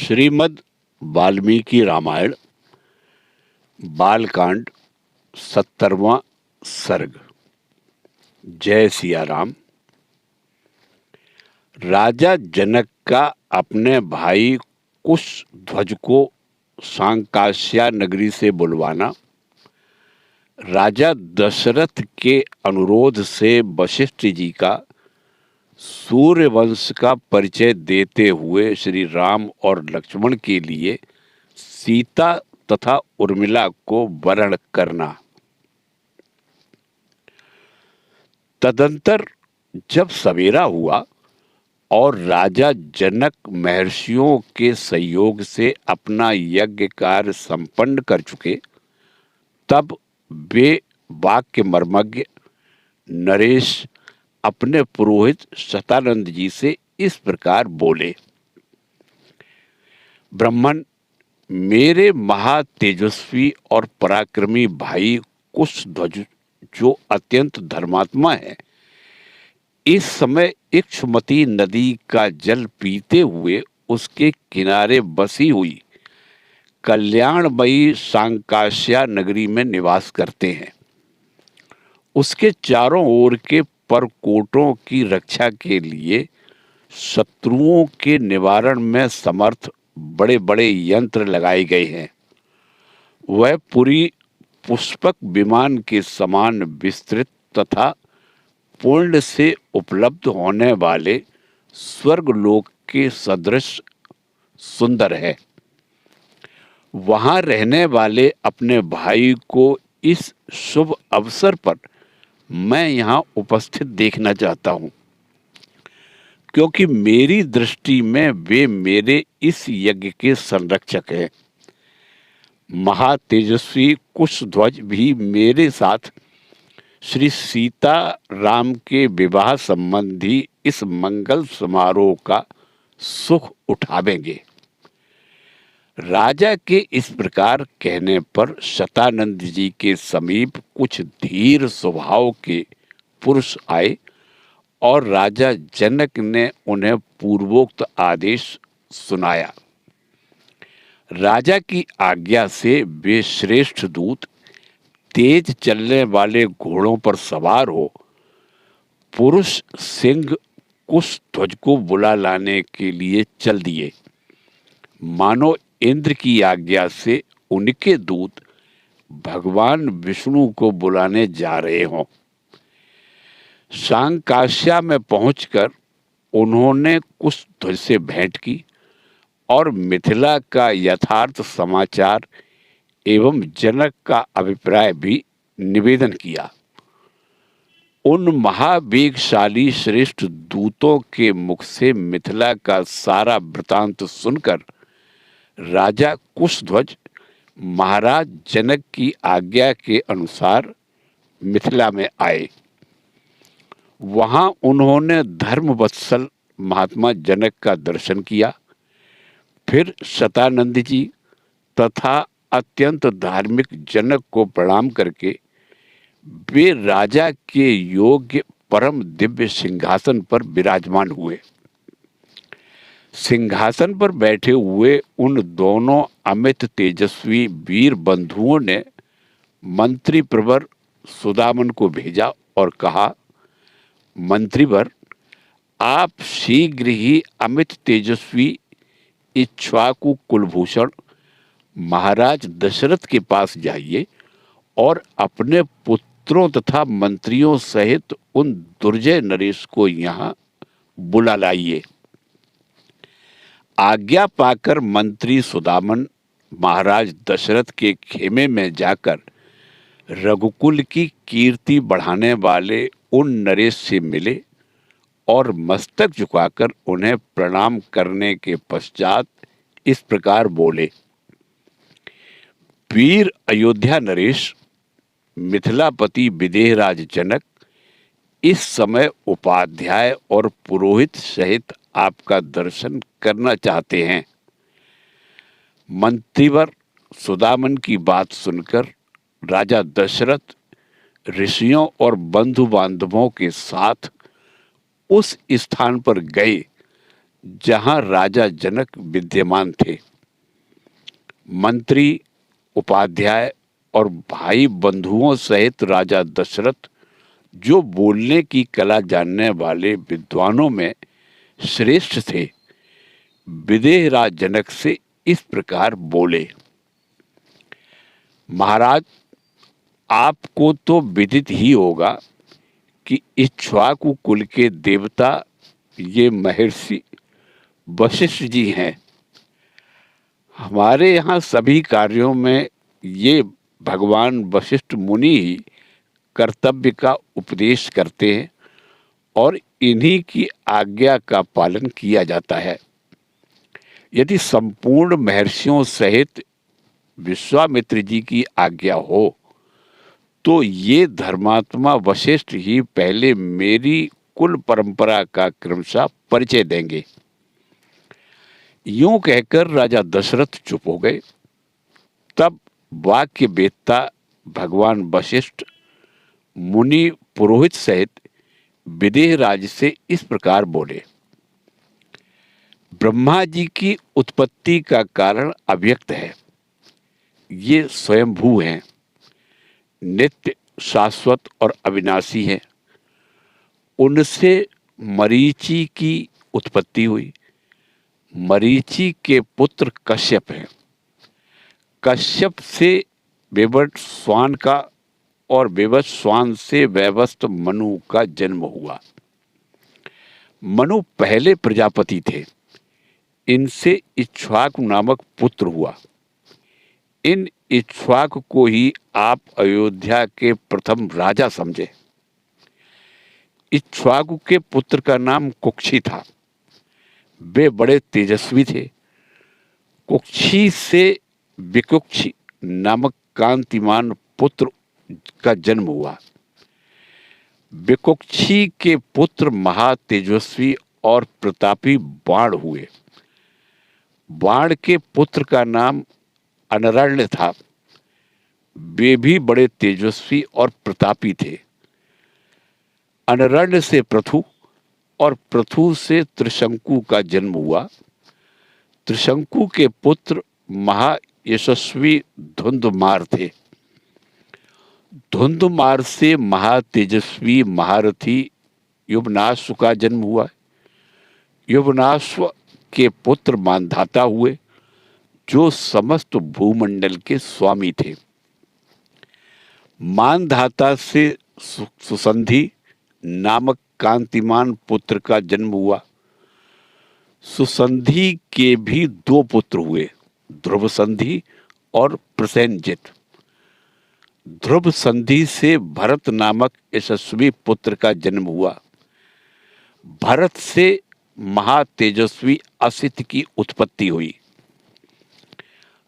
श्रीमद् वाल्मीकि रामायण बालकांड 70वां सर्ग। जय सिया राम। राजा जनक का अपने भाई कुशध्वज को सांकाश्या नगरी से बुलवाना। राजा दशरथ के अनुरोध से वशिष्ठ जी का सूर्यवंश का परिचय देते हुए श्री राम और लक्ष्मण के लिए सीता तथा उर्मिला को वरण करना। तदंतर जब सवेरा हुआ और राजा जनक महर्षियों के सहयोग से अपना यज्ञ कार्य संपन्न कर चुके, तब वे वाक्य मर्मज्ञ नरेश अपने पुरोहित शतानंद जी से इस प्रकार बोले। ब्राह्मण, मेरे महातेजस्वी और पराक्रमी भाई कुशध्वज जो अत्यंत धर्मात्मा है, इस समय इक्षुमती नदी का जल पीते हुए उसके किनारे बसी हुई कल्याणमयी सांकाश्या नगरी में निवास करते हैं। उसके चारों ओर के परकोटों की रक्षा के लिए शत्रुओं के निवारण में समर्थ बड़े बड़े यंत्र लगाए गए हैं। वह पुरी पुष्पक विमान के समान विस्तृत तथा पूर्ण से उपलब्ध होने वाले स्वर्गलोक के सदृश सुंदर है। वहां रहने वाले अपने भाई को इस शुभ अवसर पर मैं यहाँ उपस्थित देखना चाहता हूँ, क्योंकि मेरी दृष्टि में वे मेरे इस यज्ञ के संरक्षक हैं। महातेजस्वी कुशध्वज भी मेरे साथ श्री सीता राम के विवाह संबंधी इस मंगल समारोह का सुख उठावेंगे। राजा के इस प्रकार कहने पर शतानंद जी के समीप कुछ धीर स्वभाव के पुरुष आए और राजा जनक ने उन्हें पूर्वोक्त आदेश सुनाया। राजा की आज्ञा से वे श्रेष्ठ दूत तेज चलने वाले घोड़ों पर सवार हो पुरुष सिंह कुशध्वज को बुला लाने के लिए चल दिए, मानो इंद्र की आज्ञा से उनके दूत भगवान विष्णु को बुलाने जा रहे हों। सांकाश्या में पहुंचकर उन्होंने कुशध्वज से भेंट की और मिथिला का यथार्थ समाचार एवं जनक का अभिप्राय भी निवेदन किया। उन महावेगशाली श्रेष्ठ दूतों के मुख से मिथिला का सारा वृतांत सुनकर राजा कुशध्वज महाराज जनक की आज्ञा के अनुसार मिथिला में आए। वहां उन्होंने धर्मवत्सल महात्मा जनक का दर्शन किया। फिर शतानंद जी तथा अत्यंत धार्मिक जनक को प्रणाम करके वे राजा के योग्य परम दिव्य सिंहासन पर विराजमान हुए। सिंहासन पर बैठे हुए उन दोनों अमित तेजस्वी वीर बंधुओं ने मंत्री प्रवर सुदामन को भेजा और कहा, मंत्रीवर, आप शीघ्र ही अमित तेजस्वी इक्ष्वाकु कुलभूषण महाराज दशरथ के पास जाइए और अपने पुत्रों तथा मंत्रियों सहित उन दुर्जय नरेश को यहाँ बुला लाइए। आज्ञा पाकर मंत्री सुदामन महाराज दशरथ के खेमे में जाकर रघुकुल की कीर्ति बढ़ाने वाले उन नरेश से मिले और मस्तक झुकाकर उन्हें प्रणाम करने के पश्चात इस प्रकार बोले, वीर अयोध्या नरेश, मिथिलापति विदेहराज जनक इस समय उपाध्याय और पुरोहित सहित आपका दर्शन करना चाहते हैं। मंत्रीवर सुदामन की बात सुनकर राजा दशरथ ऋषियों और बंधु बांधवों के साथ उस स्थान पर गए जहां राजा जनक विद्यमान थे। मंत्री, उपाध्याय और भाई बंधुओं सहित राजा दशरथ, जो बोलने की कला जानने वाले विद्वानों में श्रेष्ठ थे, विदेह राज जनक से इस प्रकार बोले। महाराज, आपको तो विदित ही होगा कि इक्ष्वाकु कुल के देवता ये महर्षि वशिष्ठ जी हैं। हमारे यहाँ सभी कार्यों में ये भगवान वशिष्ठ मुनि ही कर्तव्य का उपदेश करते हैं और इन्हीं की आज्ञा का पालन किया जाता है। यदि संपूर्ण महर्षियों सहित विश्वामित्र जी की आज्ञा हो तो ये धर्मात्मा वशिष्ठ ही पहले मेरी कुल परंपरा का क्रमशः परिचय देंगे। यूं कहकर राजा दशरथ चुप हो गए। तब वाक्य वेत्ता भगवान वशिष्ठ मुनि पुरोहित सहित विदेह राज से इस प्रकार बोले। ब्रह्मा जी की उत्पत्ति का कारण अव्यक्त है। ये स्वयंभू हैं, नित्य, शाश्वत और अविनाशी है। उनसे मरीचि की उत्पत्ति हुई। मरीचि के पुत्र कश्यप हैं। कश्यप से वेवट स्वान का और वेवट स्वान से वैवस्त मनु का जन्म हुआ। मनु पहले प्रजापति थे। इनसे इक्ष्वाकु नामक पुत्र हुआ। इन इक्ष्वाकु को ही आप अयोध्या के प्रथम राजा समझे। इक्ष्वाकु के पुत्र का नाम कुक्षी था। वे बड़े तेजस्वी थे। कुक्षी से विकुक्षी नामक कांतिमान पुत्र का जन्म हुआ। विकुक्षी के पुत्र महातेजस्वी और प्रतापी बाण हुए। बाण के पुत्र का नाम अनरण्य था। वे भी बड़े तेजस्वी और प्रतापी थे। अनरण्य से पृथु और पृथु से त्रिशंकु का जन्म हुआ। त्रिशंकु के पुत्र महायशस्वी धुंधुमार थे। धुंधुमार से महातेजस्वी महारथी युवनाश्व का जन्म हुआ। युवनाश्व के पुत्र मानधाता हुए, जो समस्त भूमंडल के स्वामी थे। मानधाता से सुसंधि नामक कांतिमान पुत्र का जन्म हुआ। सुसंधि के भी दो पुत्र हुए, ध्रुव संधि और प्रसेनजित। ध्रुव संधि से भरत नामक यशस्वी पुत्र का जन्म हुआ। भरत से महातेजस्वी असित की उत्पत्ति हुई।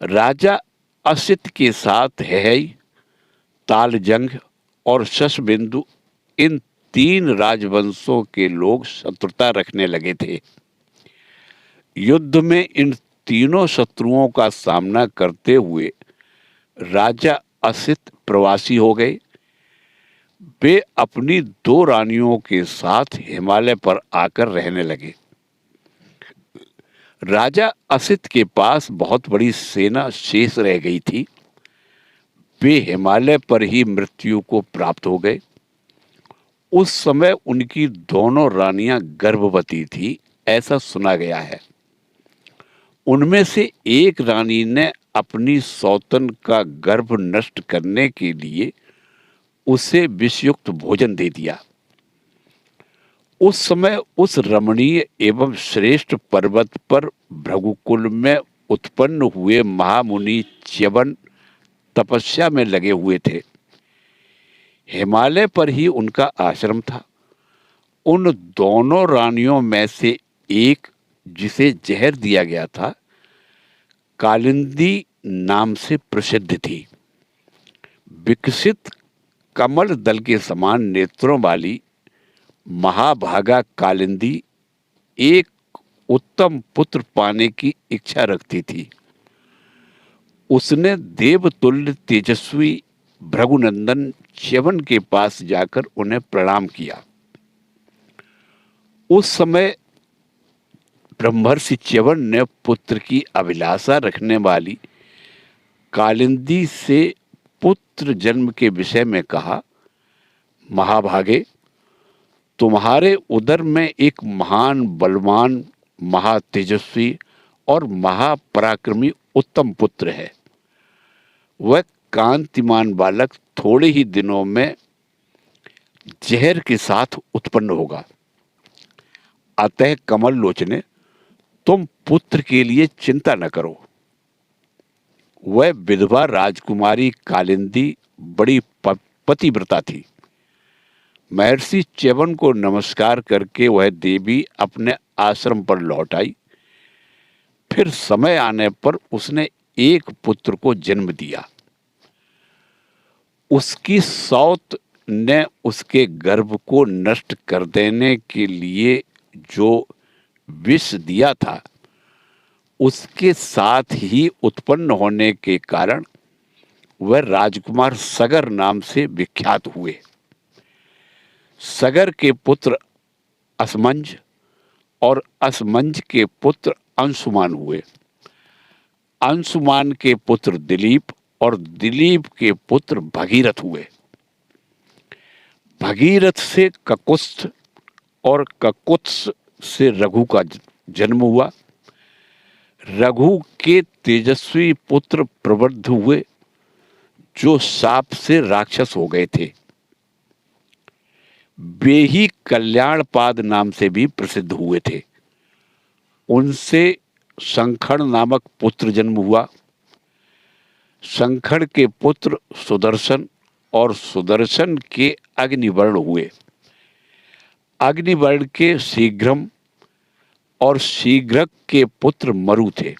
राजा असित के साथ हेहई, तालजंग और शशबिंदु, इन तीन राजवंशों के लोग शत्रुता रखने लगे थे। युद्ध में इन तीनों शत्रुओं का सामना करते हुए राजा असित प्रवासी हो गए। वे अपनी दो रानियों के साथ हिमालय पर आकर रहने लगे। राजा असित के पास बहुत बड़ी सेना शेष रह गई थी। वे हिमालय पर ही मृत्यु को प्राप्त हो गए। उस समय उनकी दोनों रानियां गर्भवती थी, ऐसा सुना गया है। उनमें से एक रानी ने अपनी सौतन का गर्भ नष्ट करने के लिए उसे विषयुक्त भोजन दे दिया। उस समय उस रमणीय एवं श्रेष्ठ पर्वत पर भृगुकुल में उत्पन्न हुए महामुनि च्यवन तपस्या में लगे हुए थे। हिमालय पर ही उनका आश्रम था। उन दोनों रानियों में से एक, जिसे जहर दिया गया था, कालिंदी नाम से प्रसिद्ध थी। विकसित कमल दल के समान नेत्रों वाली महाभागा कालिंदी एक उत्तम पुत्र पाने की इच्छा रखती थी। उसने देवतुल्य तेजस्वी भृगुनंदन च्यवन के पास जाकर उन्हें प्रणाम किया। उस समय ब्रह्मर्षि च्यवन ने पुत्र की अभिलाषा रखने वाली कालिंदी से पुत्र जन्म के विषय में कहा, महाभागे, तुम्हारे उदर में एक महान बलवान, महातेजस्वी और महापराक्रमी उत्तम पुत्र है। वह कांतिमान बालक थोड़े ही दिनों में जहर के साथ उत्पन्न होगा। अतः कमल लोचने, तुम पुत्र के लिए चिंता न करो। वह विधवा राजकुमारी कालिंदी बड़ी पतिव्रता थी। महर्षि च्यवन को नमस्कार करके वह देवी अपने आश्रम पर लौट आई। फिर समय आने पर उसने एक पुत्र को जन्म दिया। उसकी सौत ने उसके गर्भ को नष्ट कर देने के लिए जो विष दिया था, उसके साथ ही उत्पन्न होने के कारण वह राजकुमार सगर नाम से विख्यात हुए। सगर के पुत्र असमंज और असमंज के पुत्र अंशुमान हुए। अंशुमान के पुत्र दिलीप और दिलीप के पुत्र भगीरथ हुए। भगीरथ से ककुत्स्थ और ककुत्स से रघु का जन्म हुआ। रघु के तेजस्वी पुत्र प्रवृद्ध हुए, जो साप से राक्षस हो गए थे। वे ही कल्याणपाद नाम से भी प्रसिद्ध हुए थे। उनसे संखड़ नामक पुत्र जन्म हुआ। संखड़ के पुत्र सुदर्शन और सुदर्शन के अग्निवर्ण हुए। अग्निवर्ण के शीघ्रम और शीघ्रक के पुत्र मरु थे।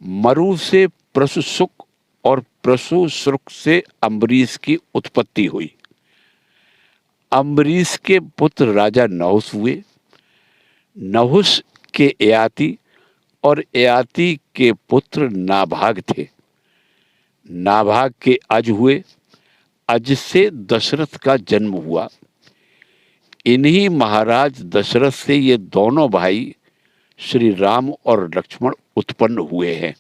मरु से प्रसुसुक और प्रसुश्रुक से अम्बरीश की उत्पत्ति हुई। अम्बरीश के पुत्र राजा नहुस हुए। नहुस के ययाति और ययाति के पुत्र नाभाग थे। नाभाग के अज हुए। अज से दशरथ का जन्म हुआ। इन्हीं महाराज दशरथ से ये दोनों भाई श्री राम और लक्ष्मण उत्पन्न हुए हैं।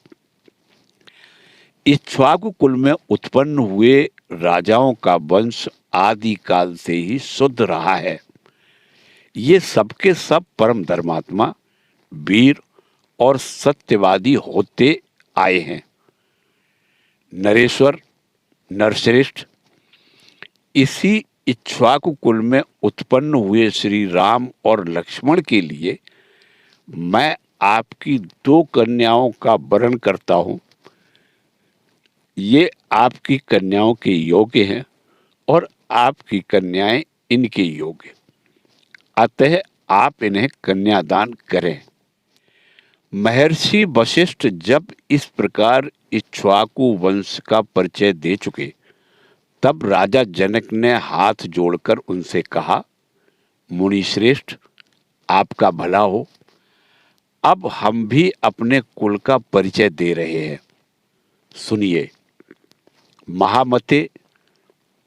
इक्ष्वाकु कुल में उत्पन्न हुए राजाओं का वंश आदि काल से ही शुद्ध रहा है। ये सबके सब परम धर्मात्मा, वीर और सत्यवादी होते आए हैं। नरेश्वर, नरश्रेष्ठ, इसी इक्ष्वाकु कुल में उत्पन्न हुए श्री राम और लक्ष्मण के लिए मैं आपकी दो कन्याओं का वरण करता हूँ। ये आपकी कन्याओं के योग्य हैं और आपकी कन्याएं इनके योग्य। अतः आप इन्हें कन्यादान करें। महर्षि वशिष्ठ जब इस प्रकार इक्ष्वाकु वंश का परिचय दे चुके, तब राजा जनक ने हाथ जोड़कर उनसे कहा, मुनिश्रेष्ठ, आपका भला हो। अब हम भी अपने कुल का परिचय दे रहे हैं। सुनिए। महामते,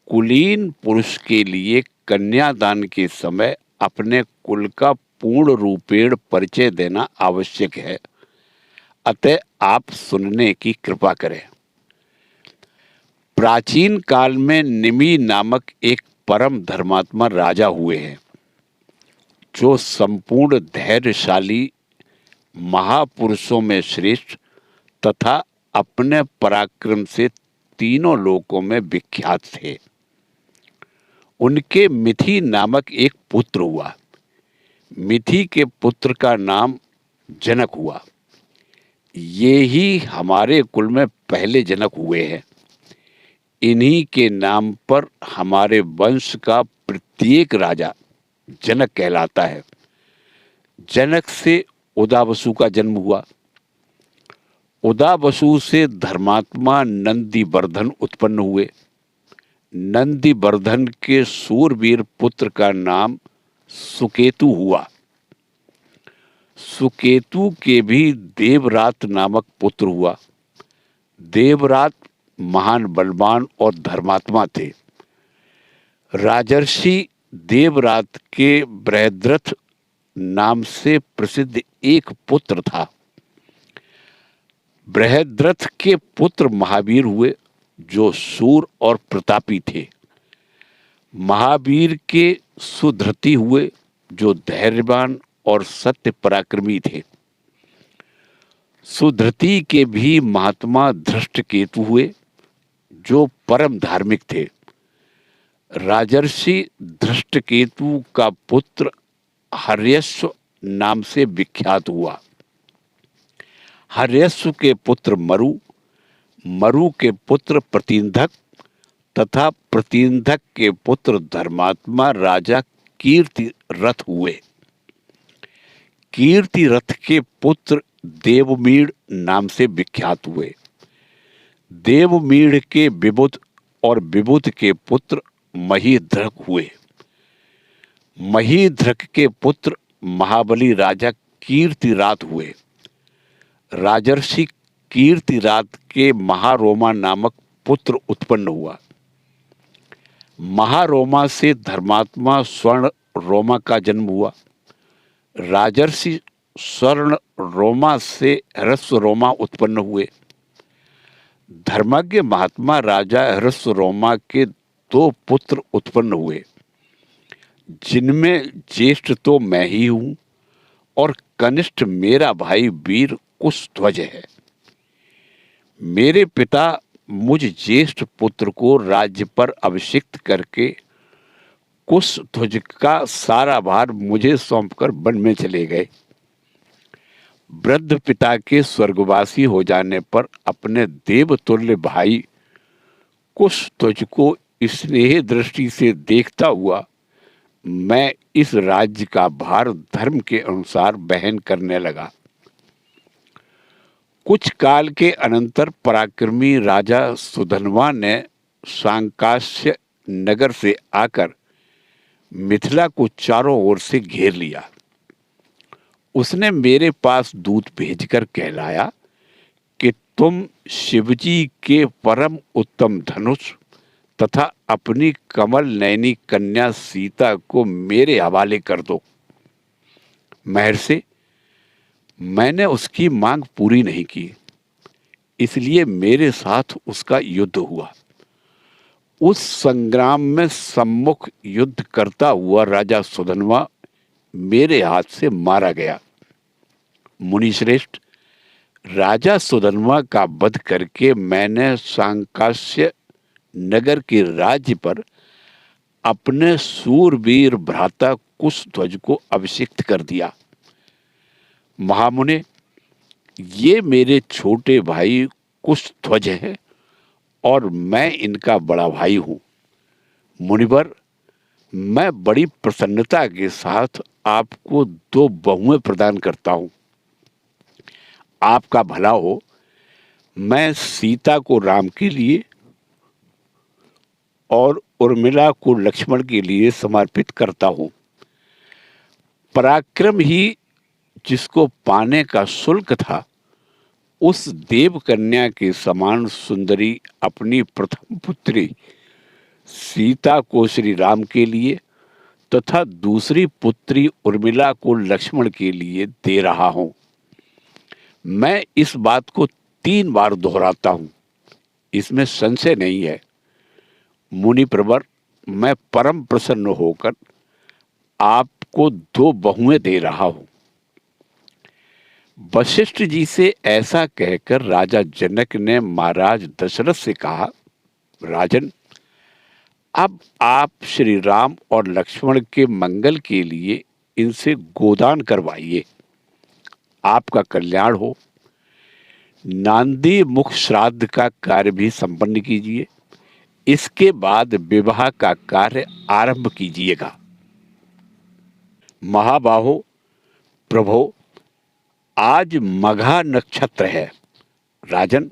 कुलीन पुरुष के लिए कन्यादान के समय अपने कुल का पूर्ण रूपेण परिचय देना आवश्यक है। अतः आप सुनने की कृपा करें। प्राचीन काल में निमि नामक एक परम धर्मात्मा राजा हुए हैं, जो संपूर्ण धैर्यशाली महापुरुषों में श्रेष्ठ तथा अपने पराक्रम से तीनों लोकों में विख्यात थे। उनके मिथि नामक एक पुत्र हुआ। मिथि के पुत्र का नाम जनक हुआ। ये ही हमारे कुल में पहले जनक हुए हैं। इन्हीं के नाम पर हमारे वंश का प्रत्येक राजा जनक कहलाता है। जनक से उदावसु का जन्म हुआ। उदावसु से धर्मात्मा नंदीवर्धन उत्पन्न हुए। नंदीवर्धन के सूरवीर पुत्र का नाम सुकेतु हुआ। सुकेतु के भी देवरात नामक पुत्र हुआ। देवरात महान बलवान और धर्मात्मा थे। राजर्षि देवरात के बृहद्रथ नाम से प्रसिद्ध एक पुत्र था। बृहद्रथ के पुत्र महावीर हुए, जो शूर और प्रतापी थे। महावीर के सुधृति हुए, जो धैर्यवान और सत्य पराक्रमी थे। सुधृति के भी महात्मा धृष्टकेतु हुए, जो परम धार्मिक थे। राजर्षि धृष्टकेतु का पुत्र हर्यश्व नाम से विख्यात हुआ। हर्यश्व के पुत्र मरु, मरु के पुत्र प्रतींधक तथा प्रतींधक के पुत्र धर्मात्मा राजा कीर्तिरथ हुए। कीर्तिरथ के पुत्र देवमीड़ नाम से विख्यात हुए। देवमीड़ के विबुध और विबुध के पुत्र महीध्रक हुए। महीध्रक के पुत्र महाबली राजा कीर्तिरात हुए। राजर्षि कीर्तिरात के महारोमा नामक पुत्र उत्पन्न हुआ। महारोमा से धर्मात्मा स्वर्ण रोमा का जन्म हुआ। राजर्षि स्वर्ण रोमा से ह्रस्व रोमा उत्पन्न हुए। धर्मज्ञ महात्मा राजा ह्रस्व रोमा के 2 पुत्र उत्पन्न हुए, जिनमें ज्येष्ठ तो मैं ही हूं और कनिष्ठ मेरा भाई वीर कुशध्वज है। मेरे पिता मुझ ज्येष्ठ पुत्र को राज्य पर अभिषिक्त करके कुशध्वज का सारा भार मुझे सौंपकर वन में चले गए। वृद्ध पिता के स्वर्गवासी हो जाने पर अपने देवतुल्य भाई कुशध्वज को स्नेह दृष्टि से देखता हुआ मैं इस राज्य का भार धर्म के अनुसार वहन करने लगा। कुछ काल के अनंतर पराक्रमी राजा सुधन्वा ने सांकास्य नगर से आकर मिथिला को चारों ओर से घेर लिया। उसने मेरे पास दूत भेजकर कहलाया कि तुम शिवजी के परम उत्तम धनुष तथा अपनी कमल नयनी कन्या सीता को मेरे हवाले कर दो। महर्षि, मैंने उसकी मांग पूरी नहीं की, इसलिए मेरे साथ उसका युद्ध हुआ। उस संग्राम में सम्मुख युद्ध करता हुआ राजा सुधन्वा मेरे हाथ से मारा गया। मुनिश्रेष्ठ, राजा सुधन्वा का वध करके मैंने सांकास्य नगर के राज्य पर अपने सूरवीर भ्राता कुशध्वज को अभिषिक्त कर दिया। महामुने, ये मेरे छोटे भाई कुशध्वज हैं और मैं इनका बड़ा भाई हूं। मुनिवर, मैं बड़ी प्रसन्नता के साथ आपको 2 बहुएं प्रदान करता हूं। आपका भला हो। मैं सीता को राम के लिए और उर्मिला को लक्ष्मण के लिए समर्पित करता हूं। पराक्रम ही जिसको पाने का शुल्क था, उस देव कन्या के समान सुंदरी अपनी प्रथम पुत्री सीता को श्री राम के लिए तथा दूसरी पुत्री उर्मिला को लक्ष्मण के लिए दे रहा हूं। मैं इस बात को 3 बार दोहराता हूं, इसमें संशय नहीं है। मुनि प्रवर, मैं परम प्रसन्न होकर आपको 2 बहुएं दे रहा हूं। वशिष्ठ जी से ऐसा कहकर राजा जनक ने महाराज दशरथ से कहा, राजन, अब आप श्री राम और लक्ष्मण के मंगल के लिए इनसे गोदान करवाइए। आपका कल्याण हो। नांदी मुख श्राद्ध का कार्य भी संपन्न कीजिए। इसके बाद विवाह का कार्य आरंभ कीजिएगा। महाबाहो, प्रभो, आज मघा नक्षत्र है। राजन,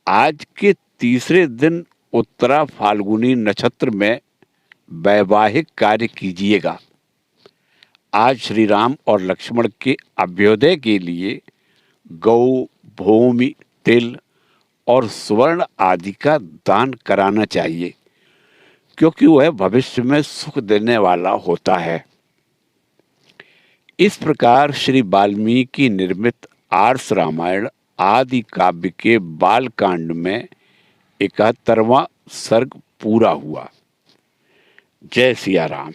आज के तीसरे दिन उत्तरा फाल्गुनी नक्षत्र में वैवाहिक कार्य कीजिएगा। आज श्री राम और लक्ष्मण के अभ्युदय के लिए गौ, भूमि, तिल और स्वर्ण आदि का दान कराना चाहिए, क्योंकि वह भविष्य में सुख देने वाला होता है। इस प्रकार श्री वाल्मीकि निर्मित आर्ष रामायण आदि काव्य के बालकांड में 71वां सर्ग पूरा हुआ। जय सिया राम।